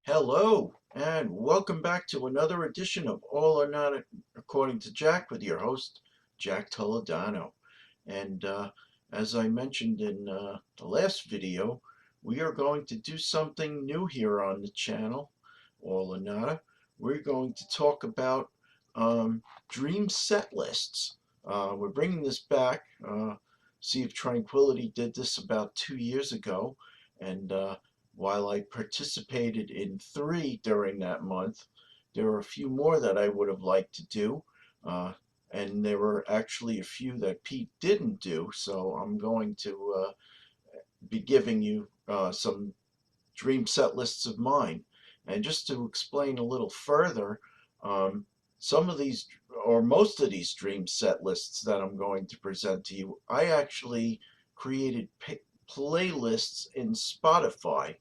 Hello, and welcome back to another edition of All or Not According to Jack with your host, Jack Toledano. And as I mentioned in the last video, we are going to do something new here on the channel, All or Nada. We're going to talk about dream set lists. We're bringing this back. Sea of Tranquility did this about 2 years ago, and while I participated in three during that month, there were a few more that I would have liked to do. And there were actually a few that Pete didn't do, so I'm going to be giving you some dream set lists of mine. And just to explain a little further, um, some of these, or most of these dream set lists that I'm going to present to you, I actually created playlists in Spotify.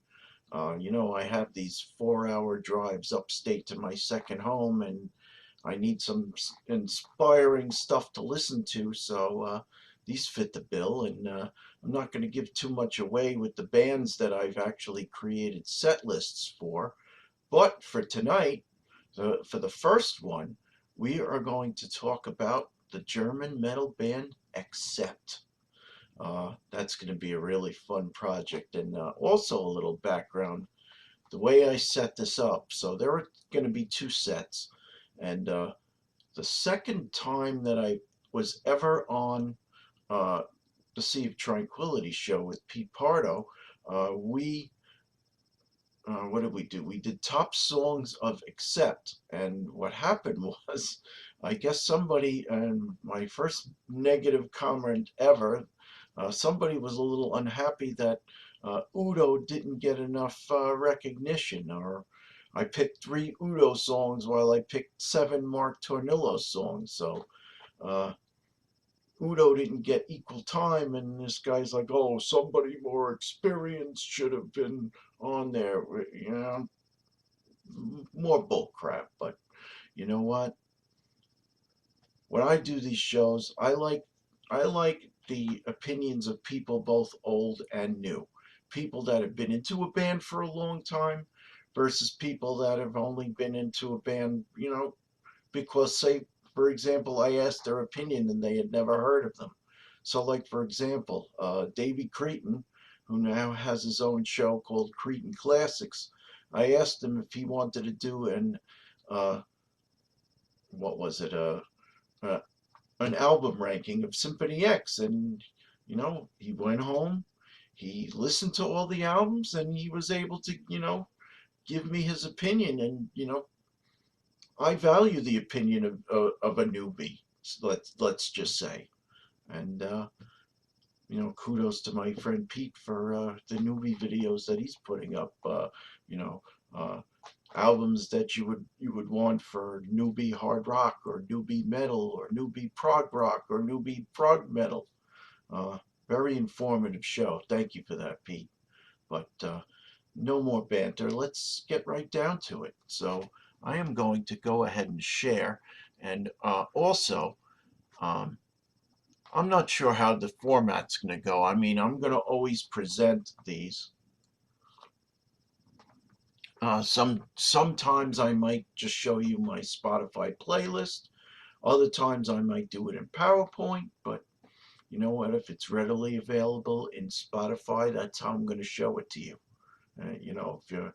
I have these 4-hour drives upstate to my second home, and I need some inspiring stuff to listen to, so these fit the bill. And I'm not going to give too much away with the bands that I've actually created set lists for. But for tonight, for the first one, we are going to talk about the German metal band Accept. That's going to be a really fun project, and also a little background. The way I set this up, so there are going to be two sets, and the second time that I was ever on the Sea of Tranquility show with Pete Pardo, we what did we do? We did top songs of Accept, and what happened was, I guess somebody, and my first negative comment ever, somebody was a little unhappy that Udo didn't get enough recognition, or I picked 3 Udo songs while I picked 7 Mark Tornillo songs, so uh, Udo didn't get equal time, and this guy's like, oh, somebody more experienced should have been on there. More bull crap. But you know what? When I do these shows, I like the opinions of people both old and new. People that have been into a band for a long time versus people that have only been into a band, because, say, for example, I asked their opinion and they had never heard of them. So, like, for example, Davey Cretin, who now has his own show called Cretin Classics, I asked him if he wanted to do uh, what was it, uh, an album ranking of Symphony X. And, he went home, he listened to all the albums, and he was able to, give me his opinion. And, I value the opinion of a newbie. Let's just say, and kudos to my friend Pete for the newbie videos that he's putting up. You know, uh, albums that you would want for newbie hard rock, or newbie metal, or newbie prog rock, or newbie prog metal. Uh, Very informative show. Thank you for that, Pete. But no more banter. Let's get right down to it. So I am going to go ahead and share. And also, um, I'm not sure how the format's going to go. I mean, I'm going to always present these. Sometimes I might just show you my Spotify playlist. Other times I might do it in PowerPoint. But you know what? If it's readily available in Spotify, that's how I'm going to show it to you. If you're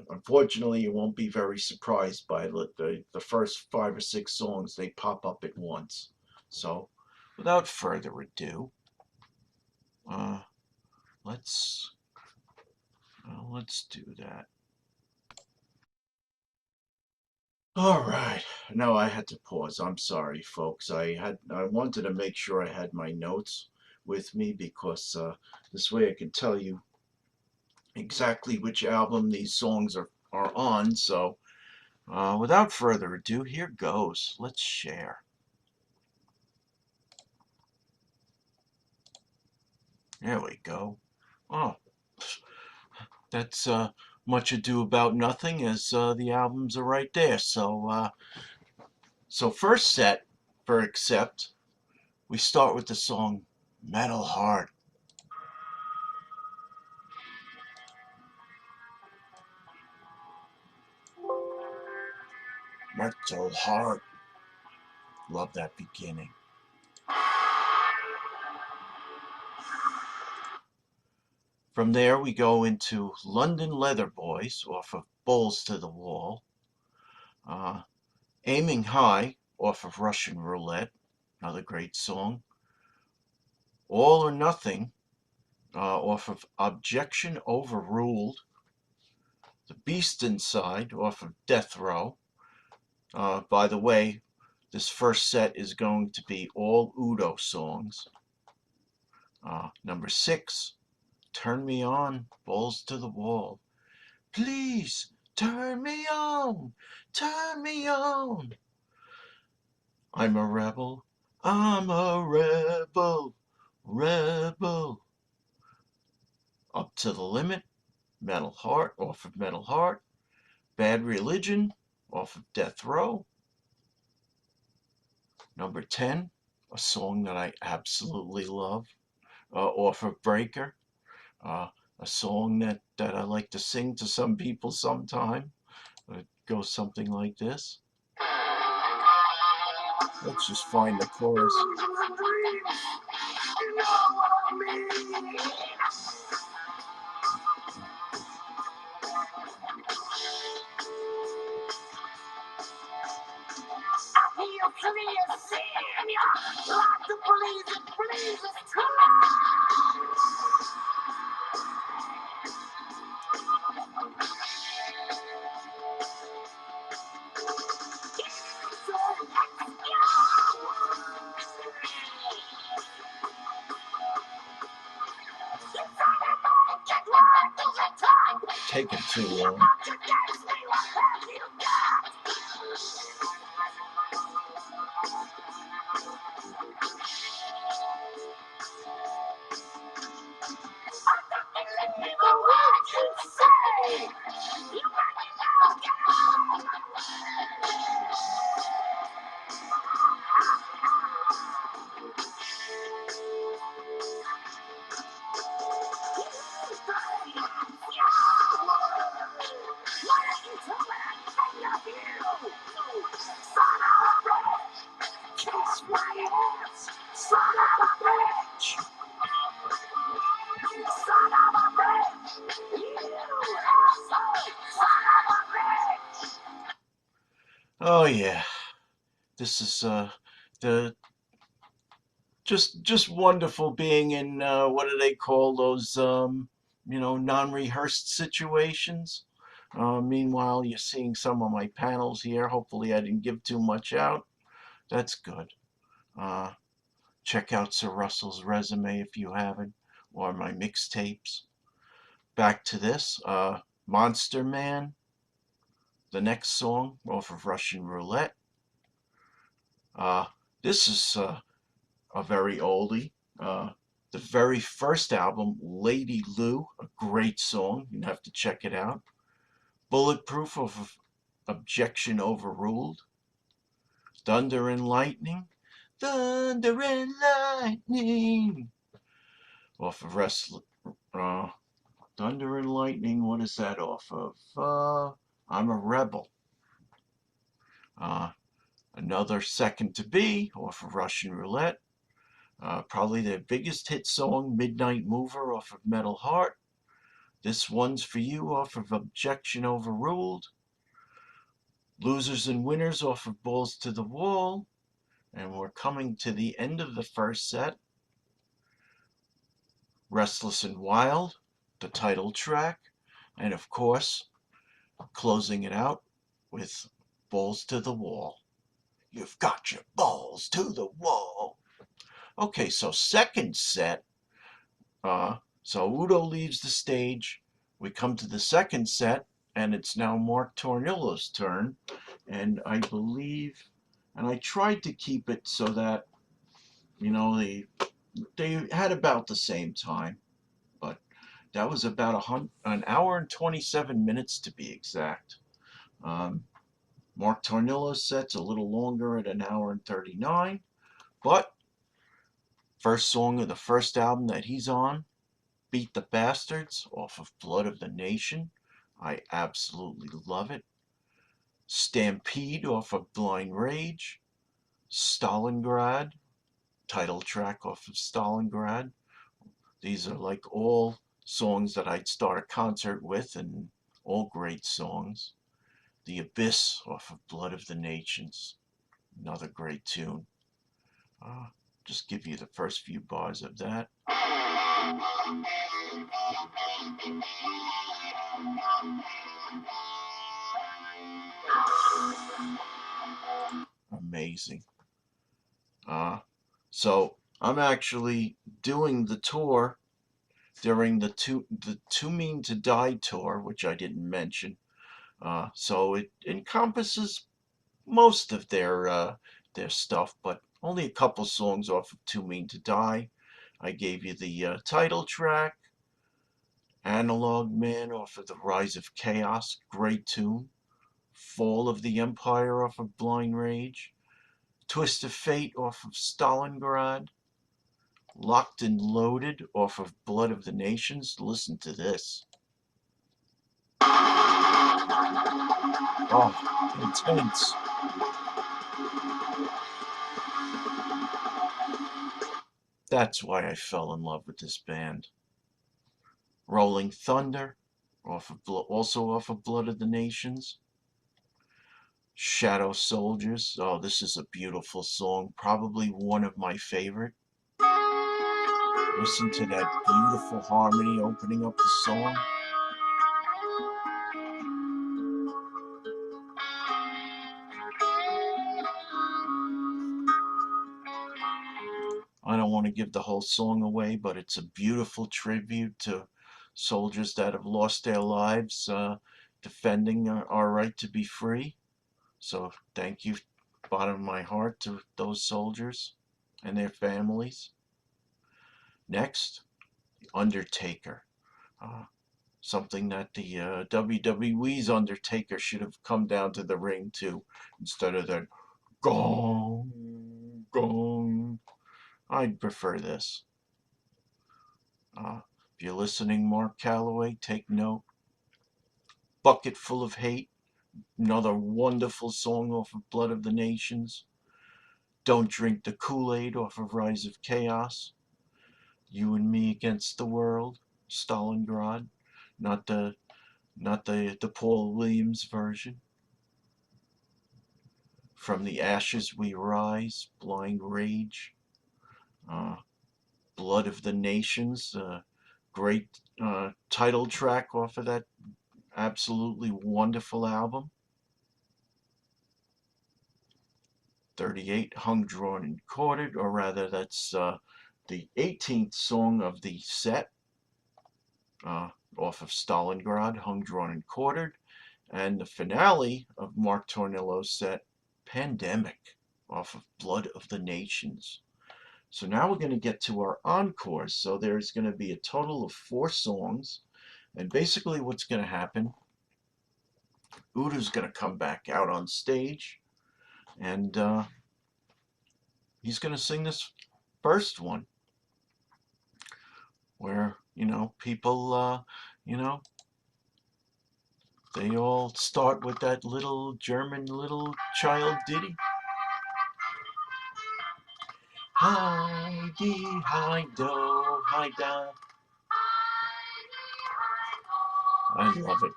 unfortunately, you won't be very surprised by the first 5 or 6 songs. They pop up at once. So, without further ado, uh, let's let's do that. All right. No, I had to pause. I'm sorry, folks. I wanted to make sure I had my notes with me, because this way I can tell you exactly which album these songs are on. So, without further ado, here goes. Let's share. There we go. Oh, that's Much Ado About Nothing, as the albums are right there. So first set for Accept, we start with the song Metal Heart. Metal Heart. Love that beginning. From there we go into London Leather Boys off of Balls to the Wall. Aiming High off of Russian Roulette. Another great song. All or Nothing off of Objection Overruled. The Beast Inside off of Death Row. By the way, this first set is going to be all Udo songs. Number 6, Turn Me On, Balls to the Wall. Please, turn me on, turn me on. I'm a rebel, I'm a rebel, rebel. Up to the Limit, Metal Heart off of Metal Heart. Bad Religion off of Death Row. Number 10, a song that I absolutely love, off of Breaker. A song that I like to sing to some people sometime. It goes something like this. Let's just find the chorus. Taking too long. Oh yeah, this is the just wonderful being in what do they call those non-rehearsed situations. Meanwhile, you're seeing some of my panels here. Hopefully, I didn't give too much out. That's good. Check out Sir Russell's resume if you haven't, or my mixtapes. Back to this, Monster Man. The next song off of Russian Roulette. This is a very oldie. The very first album, Lady Lou, a great song. You have to check it out. Bulletproof of Objection Overruled. Thunder and Lightning. Thunder and Lightning. Off of Thunder and Lightning, what is that off of? I'm a Rebel. Another Second to Be off of Russian Roulette. Probably their biggest hit song, Midnight Mover off of Metal Heart. This One's for You off of Objection Overruled. Losers and Winners off of Balls to the Wall. And we're coming to the end of the first set. Restless and Wild, the title track. And of course, closing it out with Balls to the Wall. You've got your balls to the wall. Okay, so second set. So Udo leaves the stage. We come to the second set, and it's now Mark Tornillo's turn. And I believe, and I tried to keep it so that, they had about the same time. But that was about an hour and 27 minutes to be exact. Mark Tornillo's set's a little longer at an hour and 39. But first song of the first album that he's on, Beat the Bastards off of Blood of the Nation. I absolutely love it. Stampede off of Blind Rage, Stalingrad, title track off of Stalingrad. These are like all songs that I'd start a concert with, and all great songs. The Abyss off of Blood of the Nations, another great tune. Uh, just give you the first few bars of that. Amazing. Uh, so I'm actually doing the tour during the Too Mean to Die tour, which I didn't mention. So it encompasses most of their stuff, but only a couple songs off of Too Mean to Die. I gave you the title track, Analog Man off of The Rise of Chaos, great tune. Fall of the Empire off of Blind Rage. Twist of Fate off of Stalingrad. Locked and Loaded off of Blood of the Nations. Listen to this. Oh, intense. That's why I fell in love with this band. Rolling Thunder, also off of Blood of the Nations. Shadow Soldiers. Oh, this is a beautiful song. Probably one of my favorite. Listen to that beautiful harmony opening up the song. I don't want to give the whole song away, but it's a beautiful tribute to soldiers that have lost their lives defending our right to be free. So thank you, bottom of my heart, to those soldiers and their families. Next, Undertaker. Uh, Something that the WWE's Undertaker should have come down to the ring to, instead of that gong, gong. I'd prefer this. If you're listening, Mark Calloway, take note. Bucket Full of Hate, another wonderful song off of Blood of the Nations. Don't Drink the Kool-Aid off of Rise of Chaos. You and Me Against the World, Stalingrad, not the Paul Williams version. From the Ashes We Rise, Blind Rage. Uh, Blood of the Nations, great title track off of that absolutely wonderful album. 38, Hung, Drawn, and Quartered, or rather that's the 18th song of the set off of Stalingrad, Hung, Drawn, and Quartered, and the finale of Mark Tornillo's set, Pandemic, off of Blood of the Nations. So now we're going to get to our encores. So there's going to be a total of 4 songs, and basically what's going to happen, Udo's going to come back out on stage, and he's going to sing this first one, where, people, they all start with that little German little child ditty. Heidi, Heido, Heida. I love it.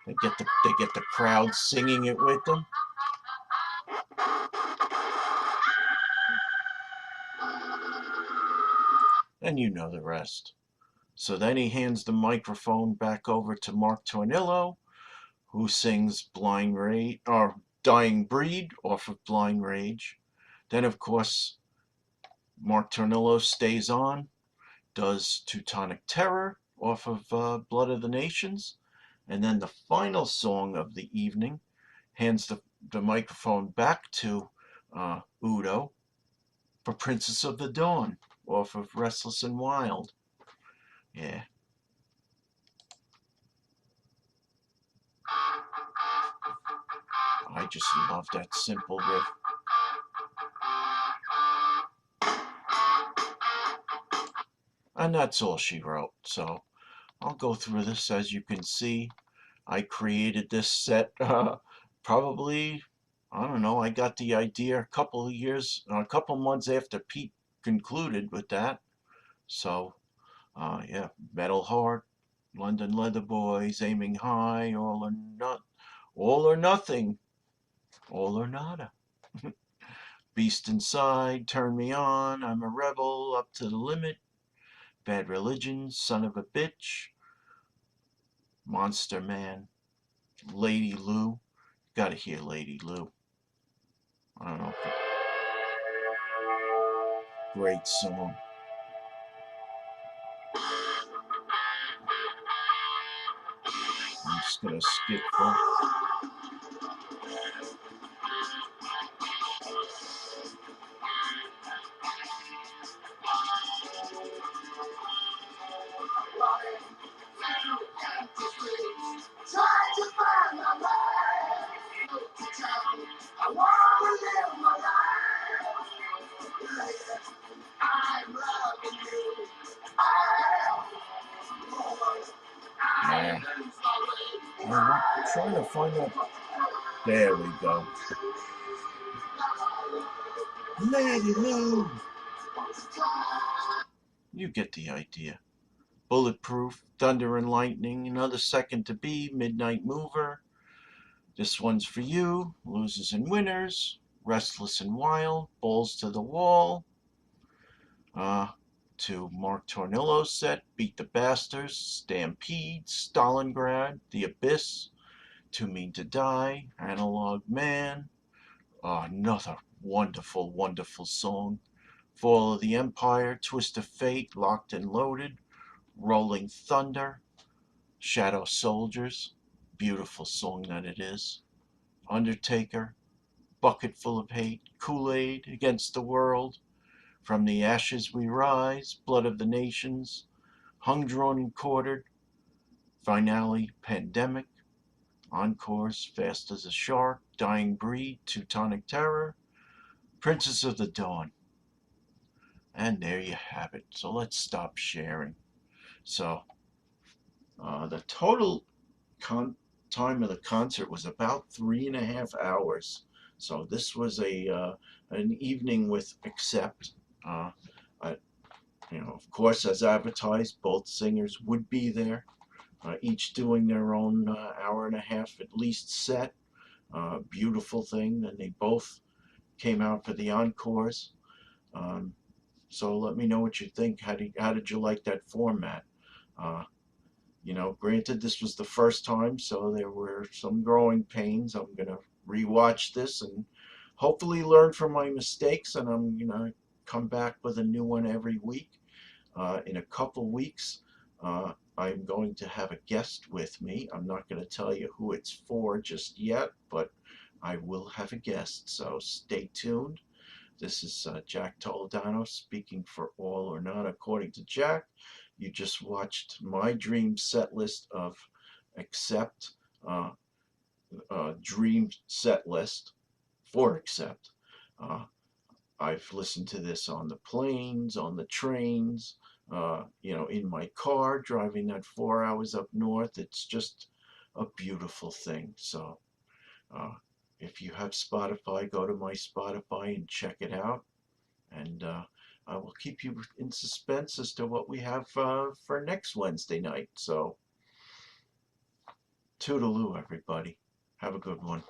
They get the crowd singing it with them. And you know the rest. So then he hands the microphone back over to Mark Tornillo, who sings Blind Rage, or Dying Breed off of Blind Rage. Then, of course, Mark Tornillo stays on, does Teutonic Terror off of Blood of the Nations. And then the final song of the evening hands the microphone back to Udo for Princess of the Dawn off of Restless and Wild. Yeah. I just love that simple riff. And that's all she wrote. So I'll go through this. As you can see, I created this set probably, I don't know, I got the idea a couple months after Pete concluded with that. So, yeah, Metal Heart, London Leather Boys, Aiming High, All or Nothing, All or Nada. Beast Inside, Turn Me On, I'm a Rebel, Up to the Limit, Bad Religion, Son of a Bitch, Monster Man, Lady Lou. Gotta hear Lady Lou. I don't know. Great song. I'm just gonna skip for. Yeah. I'm trying to find that. There we go. Lady Lou. You get the idea. Bulletproof, Thunder and Lightning, Another Second to Be, Midnight Mover. This one's for you. Losers and Winners, Restless and Wild, Balls to the Wall. Uh, to Mark Tornillo's set, Beat the Bastards, Stampede, Stalingrad, The Abyss, Too Mean to Die, Analog Man. Another wonderful, wonderful song. Fall of the Empire, Twist of Fate, Locked and Loaded, Rolling Thunder, Shadow Soldiers. Beautiful song that it is. Undertaker, Bucket Full of Hate, Kool-Aid, Against the World, From the Ashes We Rise, Blood of the Nations, Hung, Drawn, and Quartered, Finale, Pandemic, Encores, Fast as a Shark, Dying Breed, Teutonic Terror, Princess of the Dawn. And there you have it. So let's stop sharing. So the total time of the concert was about 3.5 hours. So this was an evening with Accept. Uh, I, of course, as advertised, both singers would be there, each doing their own hour and a half at least set. Beautiful thing. And they both came out for the encores. Um, so let me know what you think. How did you like that format? Uh, Granted, this was the first time, so there were some growing pains. I'm going to rewatch this and hopefully learn from my mistakes, and I'm going to come back with a new one every week. In a couple weeks, I'm going to have a guest with me. I'm not going to tell you who it's for just yet, but I will have a guest, so stay tuned. This is Jack Toledano speaking for All or Not According to Jack. You just watched my dream set list of Accept, dream set list for Accept. Uh, I've listened to this on the planes, on the trains, in my car, driving that 4 hours up north. It's just a beautiful thing. So uh, if you have Spotify, go to my Spotify and check it out. And I will keep you in suspense as to what we have for next Wednesday night. So, toodaloo, everybody. Have a good one.